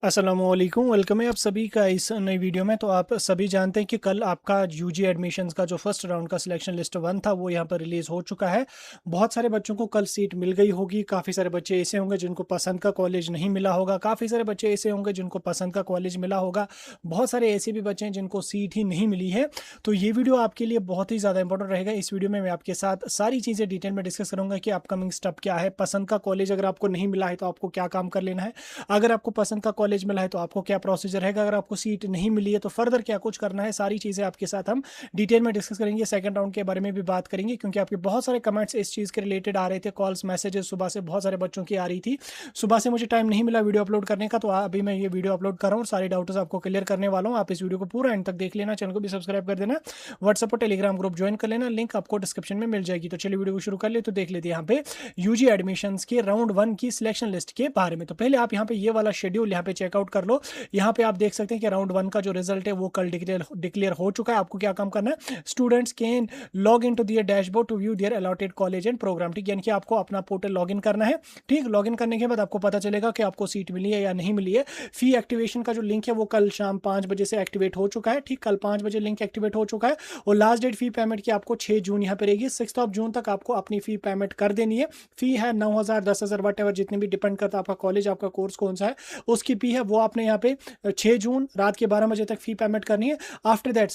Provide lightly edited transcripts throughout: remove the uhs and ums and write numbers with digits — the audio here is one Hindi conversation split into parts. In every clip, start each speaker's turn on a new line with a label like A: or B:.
A: अस्सलामुअलैकुम, वेलकम है आप सभी का इस नई वीडियो में। तो आप सभी जानते हैं कि कल आपका यूजी एडमिशन्स का जो फर्स्ट राउंड का सिलेक्शन लिस्ट 1 था वो यहाँ पर रिलीज़ हो चुका है। बहुत सारे बच्चों को कल सीट मिल गई होगी। काफ़ी सारे बच्चे ऐसे होंगे जिनको पसंद का कॉलेज नहीं मिला होगा। काफ़ी सारे बच्चे ऐसे होंगे जिनको पसंद का कॉलेज मिला होगा। बहुत सारे ऐसे भी बच्चे हैं जिनको सीट ही नहीं मिली है। तो ये वीडियो आपके लिए बहुत ही ज़्यादा इंपॉर्टेंट रहेगा। इस वीडियो में मैं आपके साथ सारी चीज़ें डिटेल में डिस्कस करूँगा कि अपकमिंग स्टेप क्या है। पसंद का कॉलेज अगर आपको नहीं मिला है तो आपको क्या काम कर लेना है। अगर आपको पसंद का कॉलेज मिला है तो आपको क्या प्रोसीजर रहेगा। अगर आपको सीट नहीं मिली है तो फर्दर क्या कुछ करना है, सारी चीज़ें आपके साथ हम डिटेल में डिस्कस करेंगे। सेकंड राउंड के बारे में भी बात करेंगे क्योंकि आपके बहुत सारे कमेंट्स इस चीज़ के रिलेटेड आ रहे थे। कॉल्स मैसेजेस सुबह से बहुत सारे बच्चों की आ रही थी। सुबह से मुझे टाइम नहीं मिला वीडियो अपलोड करने का, तो अभी मैं ये वीडियो अपलोड कर रहा हूँ। सारे डाउट्स आपको क्लियर करने वाला हूँ। आप इस वीडियो को पूरा एंड तक देख लेना, चैनल को भी सब्सक्राइब कर देना, व्हाट्सएप और टेलीग्राम ग्रुप ज्वाइन कर लेना, लिंक आपको डिस्क्रिप्शन में मिल जाएगी। तो चलिए वीडियो को शुरू कर ले। तो देख लेते हैं यहाँ पे यूजी एडमिशंस के राउंड 1 की सिलेक्शन लिस्ट के बारे में। तो पहले आप यहाँ पे ये वाला शेड्यूल यहाँ पे चेकआउट कर लो। यहाँ पे आप देख सकते हैं कि राउंड 1 का जो रिजल्ट है वो कल डिक्लेयर हो चुका है। आपको क्या काम करना है, students can log in to their dashboard to view their allotted college and programme. ठीक, यानी कि आपको अपना पोर्टल लॉग इन करना है। ठीक, लॉग इन करने के बाद आपको पता चलेगा कि आपको सीट मिली है या नहीं मिली है। फी एक्टिवेशन का जो लिंक है वो कल शाम 5 बजे से एक्टिवेट हो चुका है। ठीक, कल 5 बजे लिंक एक्टिवेट हो चुका है और लास्ट डेट फी पेमेंट की आपको 6 जून यहाँ पे रहेगी। 6 जून तक आपको अपनी फी पेमेंट कर देनी है। फी है 9,000, 10,000 वट एवर, जितने भी डिपेंड करता है आपका कॉलेज, आपका कोर्स कौन सा है, उसकी फी है वो आपने यहाँ पे 6 जून रात के 12 बजे तक फी पेमेंट करनी है। आफ्टर दैट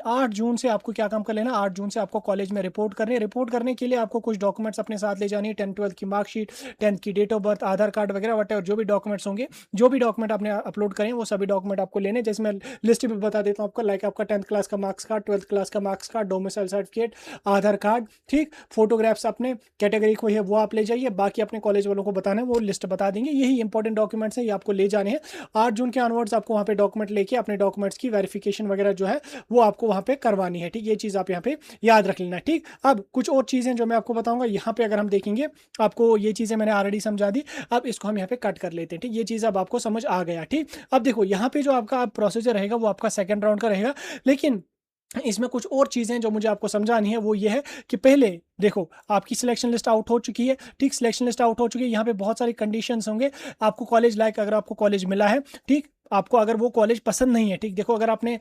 A: 8 जून से आपको क्या काम कर लेना, 8 जून से आपको कॉलेज में रिपोर्ट करनी है। रिपोर्ट करने के लिए आपको कुछ डॉक्यूमेंट्स अपने साथ ले जानी है, 10th 12th की मार्कशीट, 10th की date of birth, Aadhaar card वगैरह वट जो भी डॉक्यूमेंट्स होंगे, जो भी डॉक्यूमेंट आपने अपलोड करें वो सभी डॉक्यूमेंट आपको लेने। जैसे मैं लिस्ट भी बता देता हूँ आपको, लाइक आपका 10th क्लास का मार्क्स कार्ड, 12th क्लास का मार्क्स कार्ड, डोमिसाइल सर्टिफिकेट, आधार कार्ड, ठीक, फोटोग्राफ्स अपने कैटेगरी को है वो आप ले जाइए। बाकी अपने कॉलेज वालों को बताना है, वो लिस्ट बता देंगे। यही इंपॉर्टेंट डॉक्यूमेंट्स है, ये आपको ले जाने हैं। 8 जून के ऑनवर्ड्स आपको वहाँ पे डॉक्यूमेंट लेके अपने डॉक्यूमेंट्स की वेरिफिकेशन वगैरह जो है वो आपको वहाँ पे करवानी है। ठीक, ये चीज़ आप यहाँ पे याद रख लेना। ठीक, अब कुछ और चीज़ें जो मैं आपको बताऊंगा यहाँ पे, अगर हम देखेंगे आपको ये चीज़ें मैंने ऑलरेडी समझा दी। अब इसको हम यहाँ पे कट कर लेते हैं। ठीक, ये चीज़ अब आपको समझ आ गया। ठीक, अब देखो यहाँ पे जो आपका प्रोसीजर रहेगा वो आपका सेकंड राउंड का रहेगा, लेकिन इसमें कुछ और चीज़ें जो मुझे आपको समझानी है वो ये है कि पहले देखो आपकी सिलेक्शन लिस्ट आउट हो चुकी है। ठीक, सिलेक्शन लिस्ट आउट हो चुकी है। यहाँ पे बहुत सारी कंडीशंस होंगे। आपको कॉलेज लाइक अगर आपको कॉलेज मिला है, ठीक, आपको अगर वो कॉलेज पसंद नहीं है, ठीक, देखो अगर आपने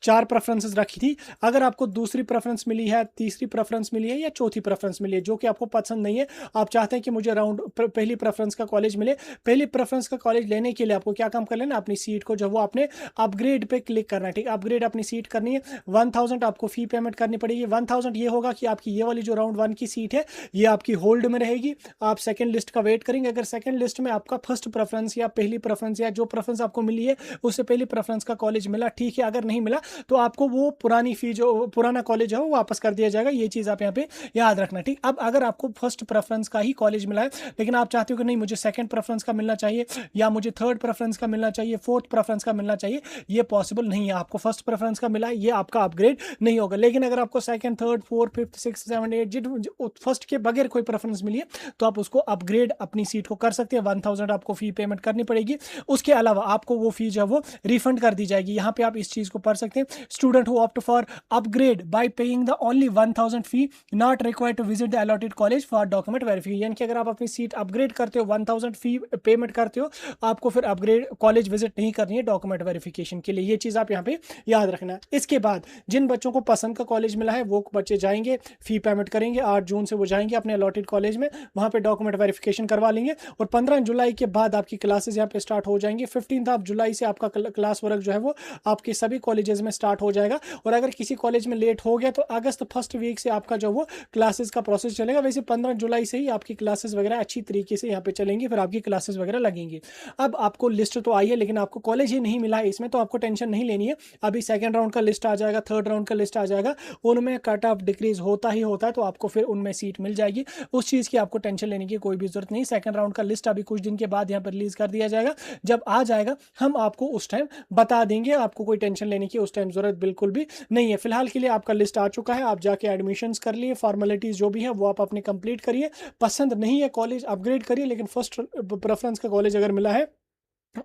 A: 4 प्रेफरेंसेस रखी थी, अगर आपको दूसरी प्रेफरेंस मिली है, तीसरी प्रेफरेंस मिली है या चौथी प्रेफरेंस मिली है जो कि आपको पसंद नहीं है, आप चाहते हैं कि मुझे पहली प्रेफरेंस का कॉलेज मिले, पहली प्रेफरेंस का कॉलेज लेने के लिए आपको क्या काम कर लेना, अपनी सीट को जो वो आपने अपग्रेड पे क्लिक करना है। ठीक, अपग्रेड अपनी सीट करनी है। 1000 आपको फी पेमेंट करनी पड़ेगी। 1000 ये होगा कि आपकी ये वाली जो राउंड 1 की सीट है ये आपकी होल्ड में रहेगी। आप सेकंड लिस्ट का वेट करेंगे। अगर सेकंड लिस्ट में आपका फर्स्ट प्रेफरेंस या पहली प्रेफरेंस या जो प्रेफरेंस आपको मिली है उससे पहली प्रेफरेंस का कॉलेज मिला, ठीक है। अगर नहीं मिला तो आपको वो पुरानी फी जो पुराना कॉलेज है वो वापस कर दिया जाएगा। ये चीज़ आप यहाँ पे याद रखना। ठीक, अब अगर आपको फर्स्ट प्रेफरेंस का ही कॉलेज मिला है लेकिन आप चाहते हो कि नहीं मुझे सेकंड प्रेफरेंस का मिलना चाहिए या मुझे थर्ड प्रेफरेंस का मिलना चाहिए, फोर्थ प्रेफरेंस का मिलना चाहिए, ये पॉसिबल नहीं है। आपको फर्स्ट प्रेफरेंस का मिला है, ये आपका अपग्रेड नहीं होगा। लेकिन अगर आपको second, third, fourth, fifth, six, seven, eight, first के बगैर कोई प्रेफरेंस मिली है तो आप उसको अपग्रेड अपनी सीट को कर सकते हैं। 1000 आपको फी पेमेंट करनी पड़ेगी। उसके अलावा आपको वो फी जो है वो रिफंड कर दी जाएगी। यहाँ पे आप इस चीज को पढ़ सकते हैं, student who opt for upgrade by paying the only 1000 fee not required to visit the allotted college for document verification. यानी कि अगर आप अपनी सीट अपग्रेड करते हो, 1000 फी पेमेंट करते हो, आपको फिर अपग्रेड कॉलेज विजिट नहीं करनी है डॉक्यूमेंट वेरिफिकेशन के लिए। ये चीज आप यहाँ पे याद रखना है। इसके बाद जिन बच्चों को पसंद का कॉलेज मिला है वो बच्चे जाएंगे, फी पेमेंट करेंगे। 8 जून से वो जाएंगे अपने अलॉटेड कॉलेज में, वहां पे डॉक्यूमेंट वेरिफिकेशन करवा लेंगे और 15 जुलाई के बाद आपकी क्लासेस यहाँ पे स्टार्ट हो जाएंगी। 15 जुलाई से आपका क्लास वर्क जो है वो आपके सभी कॉलेजेस में स्टार्ट हो जाएगा। और अगर किसी कॉलेज में लेट हो गया तो अगस्त फर्स्ट वीक से आपका जो वो क्लासेस का प्रोसेस चलेगा। वैसे 15 जुलाई से ही आपकी क्लासेस वगैरह अच्छी तरीके से यहाँ पे चलेंगी, फिर आपकी क्लासेस वगैरह लगेंगी। अब आपको लिस्ट तो आई है लेकिन आपको कॉलेज ही नहीं मिला है, इसमें तो आपको टेंशन नहीं लेनी है। अभी सेकंड राउंड का लिस्ट आ जाएगा, थर्ड राउंड का लिस्ट आ जाएगा, उनमें कट ऑफ डिक्रीज होता ही होता है, तो आपको फिर उनमें सीट मिल जाएगी। उस चीज़ की आपको टेंशन लेने की कोई भी जरूरत नहीं। सेकंड राउंड का लिस्ट अभी कुछ दिन के बाद यहाँ पर रिलीज कर दिया जाएगा। जब आ जाएगा हम आपको उस टाइम बता देंगे। आपको कोई टेंशन लेने की उस टाइम जरूरत बिल्कुल भी नहीं है। फिलहाल के लिए आपका लिस्ट आ चुका है, आप जाके एडमिशंस कर लिए, फॉर्मेलिटीज जो भी है वो आप अपने कंप्लीट करिए। पसंद नहीं है कॉलेज अपग्रेड करिए, लेकिन फर्स्ट प्रेफरेंस का कॉलेज अगर मिला है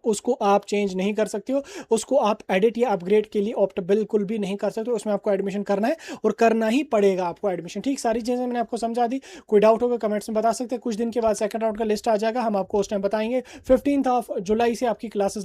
A: उसको आप चेंज नहीं कर सकते हो, उसको आप एडिट या अपग्रेड के लिए ऑप्ट बिल्कुल भी नहीं कर सकते हो। उसमें आपको एडमिशन करना है और करना ही पड़ेगा आपको एडमिशन। ठीक, सारी चीज़ें मैंने आपको समझा दी। कोई डाउट होगा कमेंट्स में बता सकते हैं। कुछ दिन के बाद सेकंड राउंड का लिस्ट आ जाएगा, हम आपको उस टाइम बताएंगे। 15 जुलाई से आपकी क्लासेस